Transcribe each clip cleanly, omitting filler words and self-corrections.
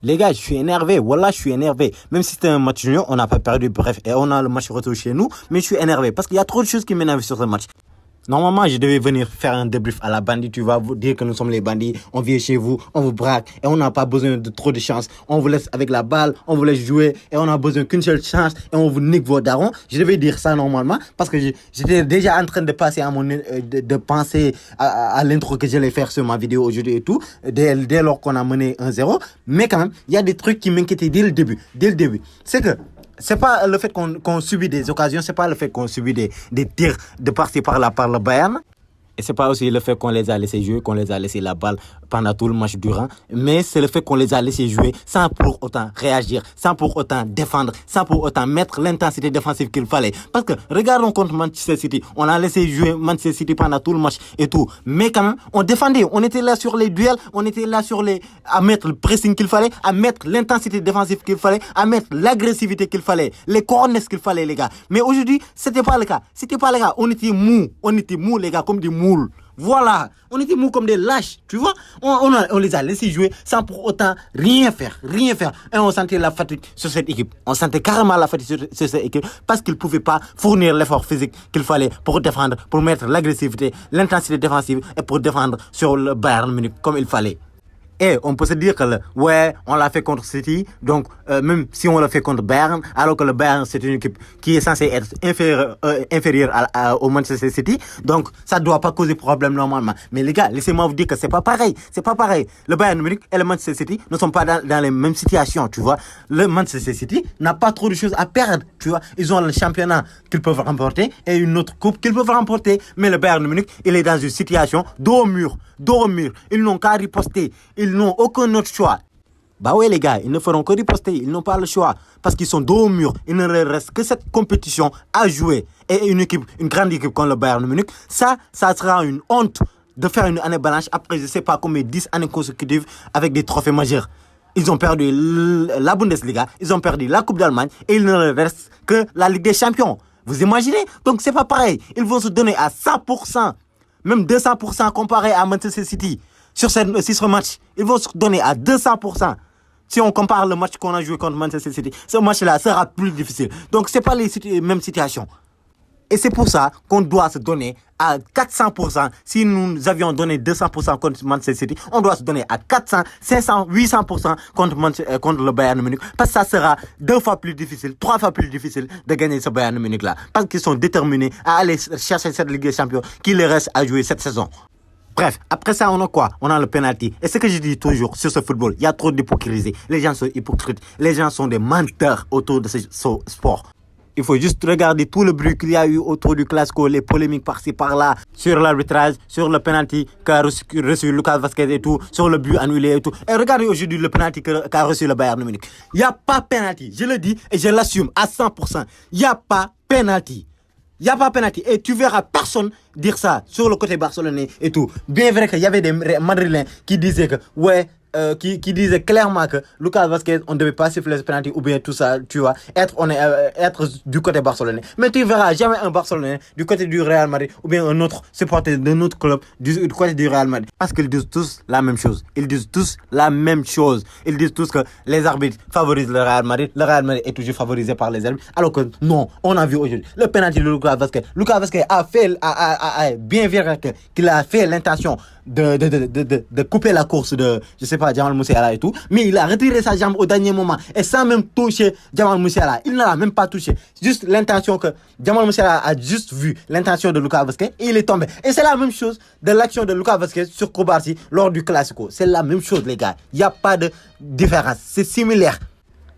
Les gars, je suis énervé. Voilà, je suis énervé. Même si c'était un match nul, on n'a pas perdu. Bref, et on a le match retour chez nous. Mais je suis énervé parce qu'il y a trop de choses qui m'énervent sur ce match. Normalement, je devais venir faire un débrief à la bandit. Tu vas vous dire que nous sommes les bandits. On vient chez vous, on vous braque et on n'a pas besoin de trop de chance. On vous laisse avec la balle, on vous laisse jouer et on a besoin qu'une seule chance et on vous nique vos darons. Je devais dire ça normalement parce que j'étais déjà en train de passer à de penser à l'intro que j'allais faire sur ma vidéo aujourd'hui et tout, dès lors qu'on a mené 1-0. Mais quand même, il y a des trucs qui m'inquiétaient dès le début. C'est que c'est pas le fait qu'on subit des occasions, c'est pas le fait qu'on subit des tirs de par-ci par-là par le Bayern. Et c'est pas aussi le fait qu'on les a laissés jouer, qu'on les a laissé la balle pendant tout le match durant, mais c'est le fait qu'on les a laissés jouer sans pour autant réagir, sans pour autant défendre, sans pour autant mettre l'intensité défensive qu'il fallait. Parce que regardons contre Manchester City, on a laissé jouer Manchester City pendant tout le match et tout, mais quand même on défendait, on était là sur les duels, on était là à mettre le pressing qu'il fallait, à mettre l'intensité défensive qu'il fallait, à mettre l'agressivité qu'il fallait, les corners qu'il fallait les gars. Mais aujourd'hui, c'était pas le cas, on était mou les gars, comme des moules. Voilà, on était mou comme des lâches, tu vois. On les a laissés jouer sans pour autant rien faire. Et on sentait la fatigue sur cette équipe. On sentait carrément la fatigue sur cette équipe parce qu'ils ne pouvaient pas fournir l'effort physique qu'il fallait pour défendre, pour mettre l'agressivité, l'intensité défensive et pour défendre sur le Bayern Munich comme il fallait. Et on peut se dire que on l'a fait contre City, donc même si on l'a fait contre Bayern, alors que le Bayern c'est une équipe qui est censée être inférieure au Manchester City, donc ça ne doit pas causer problème normalement. Mais les gars, laissez-moi vous dire que c'est pas pareil. Le Bayern Munich et le Manchester City ne sont pas dans les mêmes situations, tu vois. Le Manchester City n'a pas trop de choses à perdre, tu vois. Ils ont le championnat qu'ils peuvent remporter et une autre coupe qu'ils peuvent remporter. Mais le Bayern Munich, il est dans une situation dos au mur. Ils n'ont qu'à riposter. Ils n'ont aucun autre choix. Bah ouais les gars, ils ne feront que riposter. Ils n'ont pas le choix. Parce qu'ils sont dos au mur. Il ne leur reste que cette compétition à jouer. Et une grande équipe comme le Bayern Munich, ça sera une honte de faire une année blanche après je sais pas combien 10 années consécutives avec des trophées majeurs. Ils ont perdu la Bundesliga, ils ont perdu la Coupe d'Allemagne et il ne leur reste que la Ligue des Champions. Vous imaginez? Donc c'est pas pareil. Ils vont se donner à 100%. Même 200% comparé à Manchester City sur ce match. Ils vont se donner à 200%. Si on compare le match qu'on a joué contre Manchester City, ce match-là sera plus difficile. Donc, ce n'est pas les mêmes situations. Et c'est pour ça qu'on doit se donner à 400%. Si nous avions donné 200% contre Manchester City, on doit se donner à 400, 500, 800% contre le Bayern Munich. Parce que ça sera 2 fois plus difficile, 3 fois plus difficile de gagner ce Bayern Munich-là. Parce qu'ils sont déterminés à aller chercher cette Ligue des Champions qui leur reste à jouer cette saison. Bref, après ça, on a quoi? On a le penalty. Et ce que je dis toujours sur ce football, il y a trop d'hypocrisie. Les gens sont hypocrites. Les gens sont des menteurs autour de ce sport. Il faut juste regarder tout le bruit qu'il y a eu autour du Classico, les polémiques par-ci par-là, sur l'arbitrage, sur le penalty qu'a reçu Lucas Vazquez et tout, sur le but annulé et tout. Et regardez aujourd'hui le penalty qu'a reçu le Bayern Munich. Il n'y a pas penalty, je le dis et je l'assume à 100%. Il n'y a pas penalty. Et tu verras personne dire ça sur le côté barcelonais et tout. Bien vrai qu'il y avait des Madrilènes qui disaient que qui disait clairement que Lucas Vazquez, on ne devait pas siffler ce penalty ou bien tout ça, tu vois, être du côté barcelonais. Mais tu verras jamais un Barcelonais du côté du Real Madrid ou bien un autre supporter d'un autre club du côté du Real Madrid. Parce qu'ils disent tous la même chose. Ils disent tous que les arbitres favorisent le Real Madrid. Le Real Madrid est toujours favorisé par les arbitres. Alors que non, on a vu aujourd'hui le penalty de Lucas Vazquez. Lucas Vazquez a bien vu qu'il a fait l'intention de couper la course de, je sais pas, Jamal Musiala et tout, mais il a retiré sa jambe au dernier moment et sans même toucher Jamal Musiala. Il ne l'a même pas touché. Juste l'intention que Jamal Musiala a juste vu l'intention de Lucas Vazquez et il est tombé. Et c'est la même chose de l'action de Lucas Vazquez sur Koubarsi lors du Classico. C'est la même chose les gars. Il n'y a pas de différence. C'est similaire.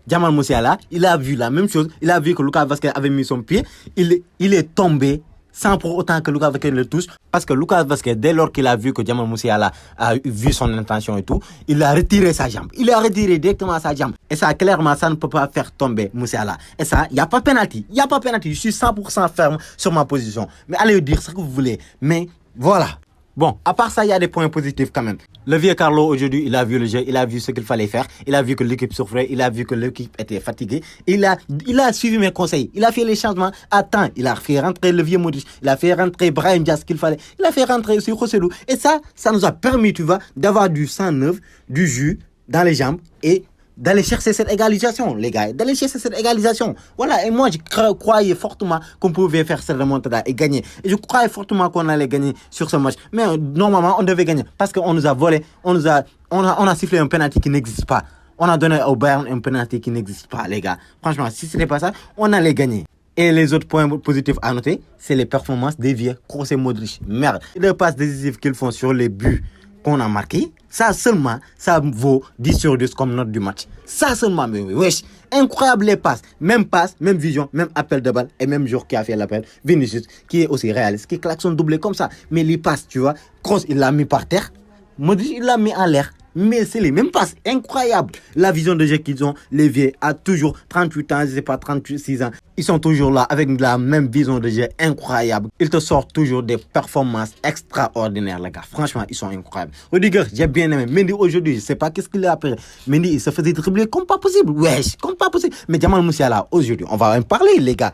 Jamal Musiala, il a vu la même chose. Il a vu que Lucas Vazquez avait mis son pied. Il est tombé sans pour autant que Lucas Vazquez le touche. Parce que Lucas Vazquez, dès lors qu'il a vu que Jamal Musiala a vu son intention et tout, il a retiré sa jambe. Il a retiré directement sa jambe. Et ça, clairement, ça ne peut pas faire tomber Musiala. Et ça, il n'y a pas penalty. Je suis 100% ferme sur ma position. Mais allez dire ce que vous voulez. Mais voilà. Bon, à part ça, il y a des points positifs quand même. Le vieux Carlo, aujourd'hui, il a vu le jeu, il a vu ce qu'il fallait faire, il a vu que l'équipe souffrait, il a vu que l'équipe était fatiguée. Il a suivi mes conseils, il a fait les changements à temps, il a fait rentrer le vieux Modric, il a fait rentrer Brahim Diaz qu'il fallait, il a fait rentrer aussi Joselu. Et ça nous a permis, tu vois, d'avoir du sang neuf, du jus dans les jambes et d'aller chercher cette égalisation, les gars, d'aller chercher cette égalisation. Voilà, et moi, je croyais fortement qu'on pouvait faire cette remontada et gagner. Et je croyais fortement qu'on allait gagner sur ce match. Mais normalement, on devait gagner parce qu'on nous a volé, on a sifflé un penalty qui n'existe pas. On a donné au Bayern un penalty qui n'existe pas, les gars. Franchement, si ce n'était pas ça, on allait gagner. Et les autres points positifs à noter, c'est les performances des vieux Kroos et Modric. Merde. Les passes décisives qu'ils font sur les buts qu'on a marqués, ça seulement, ça vaut 10 sur 10 comme note du match. Ça seulement, mais wesh. Incroyable les passes. Même passe, même vision, même appel de balle et même joueur qui a fait l'appel. Vinicius, qui est aussi réaliste, qui claque son doublé comme ça. Mais les passes, tu vois, Kroos, il l'a mis par terre. Modric, il l'a mis en l'air. Mais c'est les mêmes passes. Incroyable. La vision de jeu qu'ils ont, les vieux, à toujours 38 ans, je sais pas, 36 ans. Ils sont toujours là avec la même vision de jeu incroyable. Ils te sortent toujours des performances extraordinaires, les gars. Franchement, ils sont incroyables. Rudiger, j'ai bien aimé. Mendy aujourd'hui, je sais pas qu'est-ce qu'il a appris. Mendy, il se faisait dribbler comme pas possible. Wesh, comme pas possible. Mais Jamal Musiala, aujourd'hui, on va en parler, les gars.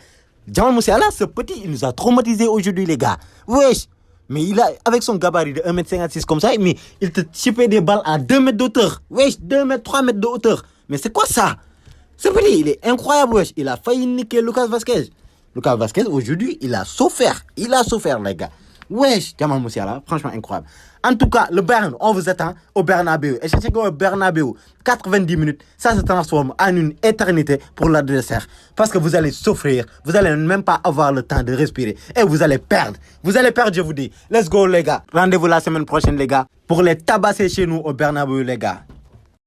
Jamal Musiala, ce petit, il nous a traumatisés aujourd'hui, les gars. Wesh. Mais il a, avec son gabarit de 1m56 comme ça, mais il te chipait des balles à 2 mètres de hauteur. Wesh, 2 mètres, 3 mètres de hauteur. Mais c'est quoi ça? Ce petit, il est incroyable, wesh. Il a failli niquer Lucas Vazquez. Lucas Vazquez, aujourd'hui, il a souffert. Il a souffert, les gars. Wesh, Jamal Musiala, franchement incroyable. En tout cas, le Bayern, on vous attend au Bernabeu. Et sachez qu'au Bernabeu, 90 minutes, ça se transforme en une éternité pour l'adversaire. Parce que vous allez souffrir, vous allez même pas avoir le temps de respirer. Et vous allez perdre. Vous allez perdre, je vous dis. Let's go, les gars. Rendez-vous la semaine prochaine, les gars, pour les tabasser chez nous au Bernabeu, les gars.